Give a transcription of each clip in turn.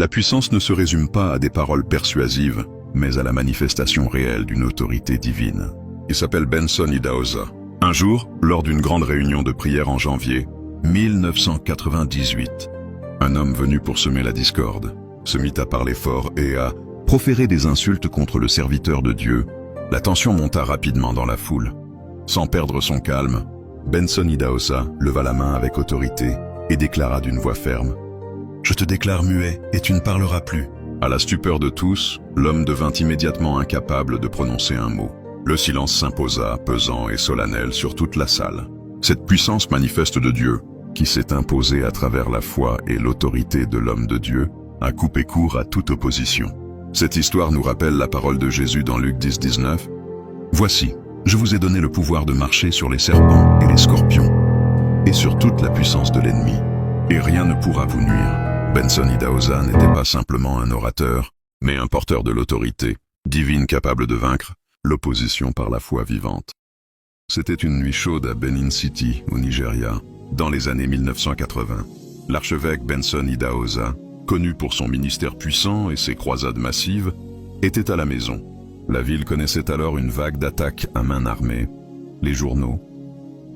La puissance ne se résume pas à des paroles persuasives, mais à la manifestation réelle d'une autorité divine. Il s'appelle Benson Idahosa. Un jour, lors d'une grande réunion de prière en janvier 1998, un homme venu pour semer la discorde se mit à parler fort et à proférer des insultes contre le serviteur de Dieu. La tension monta rapidement dans la foule. Sans perdre son calme, Benson Idahosa leva la main avec autorité et déclara d'une voix ferme: « Je te déclare muet et tu ne parleras plus. » À la stupeur de tous, l'homme devint immédiatement incapable de prononcer un mot. Le silence s'imposa, pesant et solennel sur toute la salle. Cette puissance manifeste de Dieu, qui s'est imposée à travers la foi et l'autorité de l'homme de Dieu, a coupé court à toute opposition. Cette histoire nous rappelle la parole de Jésus dans Luc 10, 19. « Voici, je vous ai donné le pouvoir de marcher sur les serpents et les scorpions, et sur toute la puissance de l'ennemi, et rien ne pourra vous nuire. » Benson Idahosa n'était pas simplement un orateur, mais un porteur de l'autorité divine capable de vaincre l'opposition par la foi vivante. C'était une nuit chaude à Benin City, au Nigeria, dans les années 1980. L'archevêque Benson Idahosa, connu pour son ministère puissant et ses croisades massives, était à la maison. La ville connaissait alors une vague d'attaques à main armée. Les journaux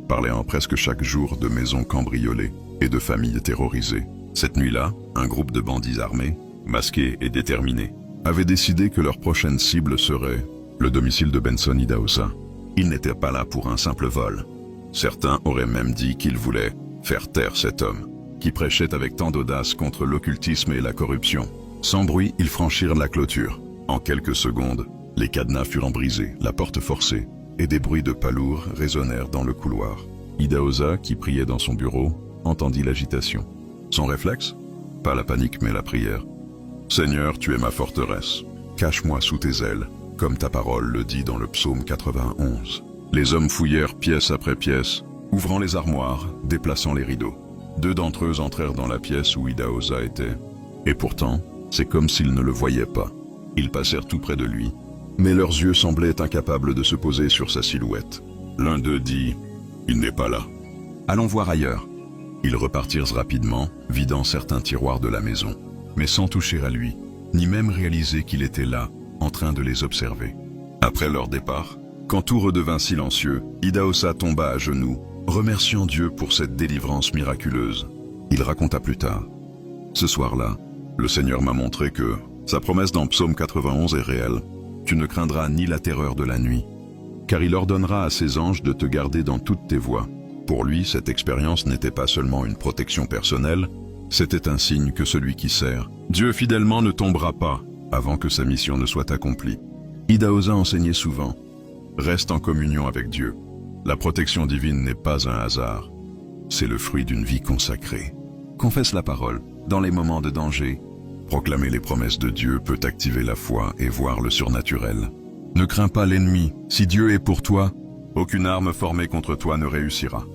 parlaient en presque chaque jour de maisons cambriolées et de familles terrorisées. Cette nuit-là, un groupe de bandits armés, masqués et déterminés, avait décidé que leur prochaine cible serait le domicile de Benson Idahosa. Il n'était pas là pour un simple vol. Certains auraient même dit qu'ils voulaient faire taire cet homme, qui prêchait avec tant d'audace contre l'occultisme et la corruption. Sans bruit, ils franchirent la clôture. En quelques secondes, les cadenas furent brisés, la porte forcée, et des bruits de pas lourds résonnèrent dans le couloir. Idahosa, qui priait dans son bureau, entendit l'agitation. Son réflexe? Pas la panique mais la prière. « Seigneur, tu es ma forteresse. Cache-moi sous tes ailes, comme ta parole le dit dans le psaume 91. » Les hommes fouillèrent pièce après pièce, ouvrant les armoires, déplaçant les rideaux. 2 d'entre eux entrèrent dans la pièce où Idahosa était. Et pourtant, c'est comme s'ils ne le voyaient pas. Ils passèrent tout près de lui, mais leurs yeux semblaient incapables de se poser sur sa silhouette. L'un d'eux dit « Il n'est pas là. Allons voir ailleurs. » Ils repartirent rapidement, vidant certains tiroirs de la maison, mais sans toucher à lui, ni même réaliser qu'il était là, en train de les observer. Après leur départ, quand tout redevint silencieux, Idahosa tomba à genoux, remerciant Dieu pour cette délivrance miraculeuse. Il raconta plus tard: « Ce soir-là, le Seigneur m'a montré que sa promesse dans Psaume 91 est réelle. Tu ne craindras ni la terreur de la nuit, car il ordonnera à ses anges de te garder dans toutes tes voies. » Pour lui, cette expérience n'était pas seulement une protection personnelle, c'était un signe que celui qui sert Dieu fidèlement ne tombera pas avant que sa mission ne soit accomplie. Idahosa enseignait souvent: « Reste en communion avec Dieu. La protection divine n'est pas un hasard, c'est le fruit d'une vie consacrée. Confesse la parole dans les moments de danger. Proclamer les promesses de Dieu peut activer la foi et voir le surnaturel. Ne crains pas l'ennemi, si Dieu est pour toi, aucune arme formée contre toi ne réussira. »